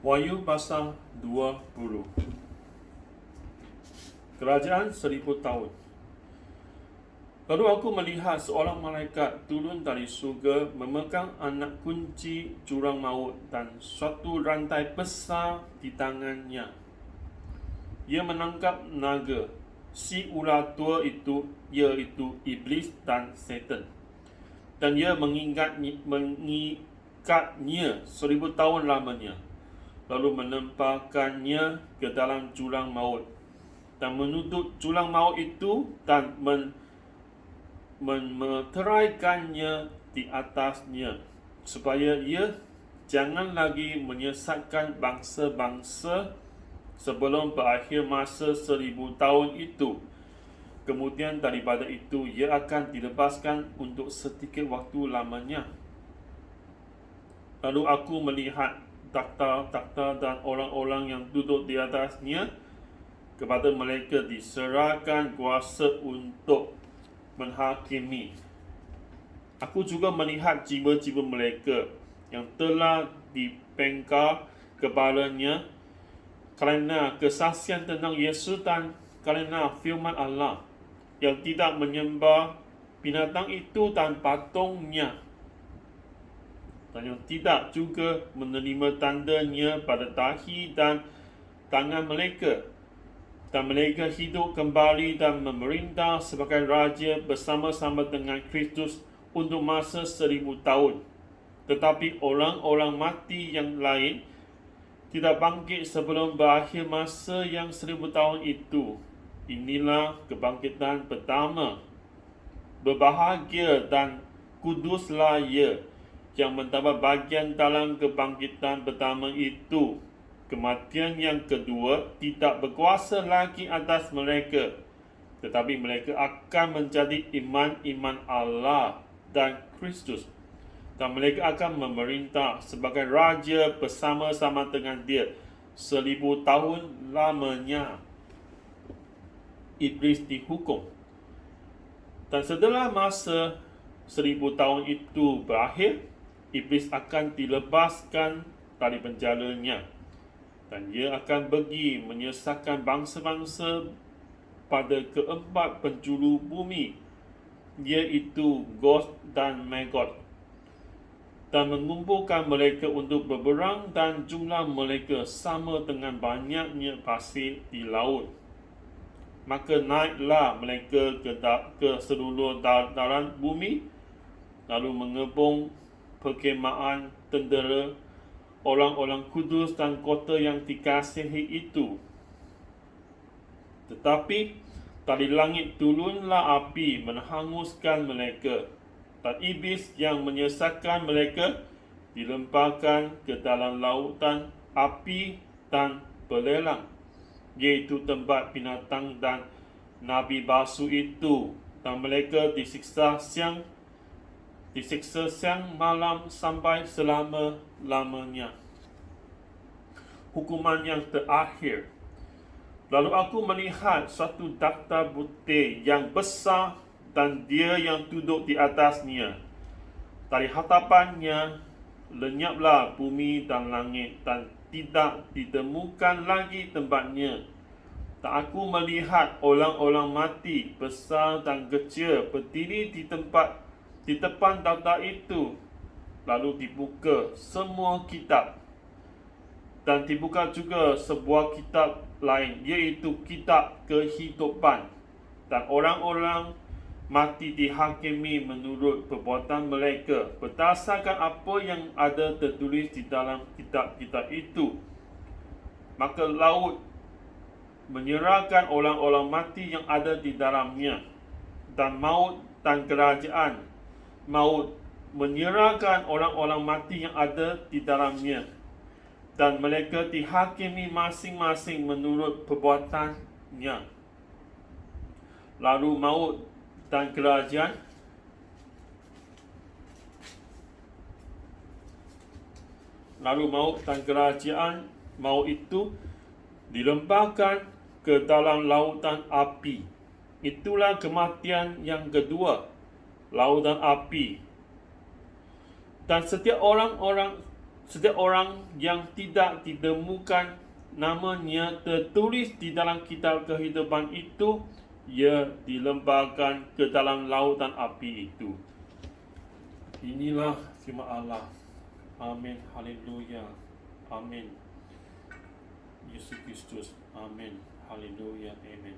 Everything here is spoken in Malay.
Wahyu pasal 20. Kerajaan 1000 tahun. Lalu aku melihat seorang malaikat turun dari surga memegang anak kunci jurang maut dan suatu rantai besar di tangannya. Ia menangkap naga, si ular tua itu, iaitu iblis dan setan. Dan ia mengikatnya 1000 tahun lamanya, lalu melemparkannya ke dalam jurang maut dan menutup jurang maut itu dan meteraikannya di atasnya, supaya ia jangan lagi menyesatkan bangsa-bangsa sebelum berakhir masa 1000 tahun itu. Kemudian daripada itu ia akan dilepaskan untuk sedikit waktu lamanya. Lalu aku melihat takhta-takhta dan orang-orang yang duduk di atasnya. Kepada mereka diserahkan kuasa untuk menghakimi. Aku juga melihat jiwa-jiwa mereka yang telah dipengkar kepalanya kerana kesaksian tentang Yesus dan kerana firman Allah, yang tidak menyembah binatang itu dan patungnya, dan yang tidak juga menerima tandanya pada dahi dan tangan mereka. Dan mereka hidup kembali dan memerintah sebagai raja bersama-sama dengan Kristus untuk masa 1000 tahun. Tetapi orang-orang mati yang lain tidak bangkit sebelum berakhir masa yang 1000 tahun itu. Inilah kebangkitan pertama. Berbahagia dan kuduslah ia yang mendapat bagian dalam kebangkitan pertama itu. Kematian yang kedua tidak berkuasa lagi atas mereka, tetapi mereka akan menjadi iman Allah dan Kristus, dan mereka akan memerintah sebagai raja bersama-sama dengan dia 1000 tahun lamanya. Iblis dihukum, dan setelah masa 1000 tahun itu berakhir, iblis akan dilepaskan dari penjaranya, dan ia akan pergi menyesatkan bangsa-bangsa pada keempat penjuru bumi, iaitu Gog dan Magog, dan mengumpulkan mereka untuk berperang, dan jumlah mereka sama dengan banyaknya pasir di laut. Maka naiklah mereka ke seluruh dataran bumi, lalu mengepung perkhemahan tentera, orang-orang kudus dan kota yang dikasihi itu. Tetapi dari langit turunlah api menghanguskan mereka, dan iblis yang menyesatkan mereka dilemparkan ke dalam lautan api dan belelang, iaitu tempat binatang dan nabi palsu itu, dan mereka disiksa siang malam sampai selama-lamanya. Hukuman yang terakhir. Lalu aku melihat suatu takhta putih yang besar dan dia yang duduk di atasnya. Dari hadapannya lenyaplah bumi dan langit, dan tidak ditemukan lagi tempatnya. Dan aku melihat orang-orang mati besar dan kecil berdiri di depan takhta itu. Lalu dibuka semua kitab, dan dibuka juga sebuah kitab lain, iaitu kitab kehidupan. Dan orang-orang mati dihakimi menurut perbuatan mereka, berdasarkan apa yang ada tertulis di dalam kitab-kitab itu. Maka laut menyerahkan orang-orang mati yang ada di dalamnya, dan maut dan kerajaan maut menyerahkan orang-orang mati yang ada di dalamnya, dan mereka dihakimi masing-masing menurut perbuatannya. Lalu maut dan kerajaan maut itu dilemparkan ke dalam lautan api. Itulah kematian yang kedua, lautan api. Dan setiap orang-orang setiap orang yang tidak ditemukan namanya tertulis di dalam kitab kehidupan itu, ia dilemparkan ke dalam lautan api itu. Inilah firman Allah. Amin. Haleluya. Amin. Yesus Kristus. Amin. Haleluya. Amin.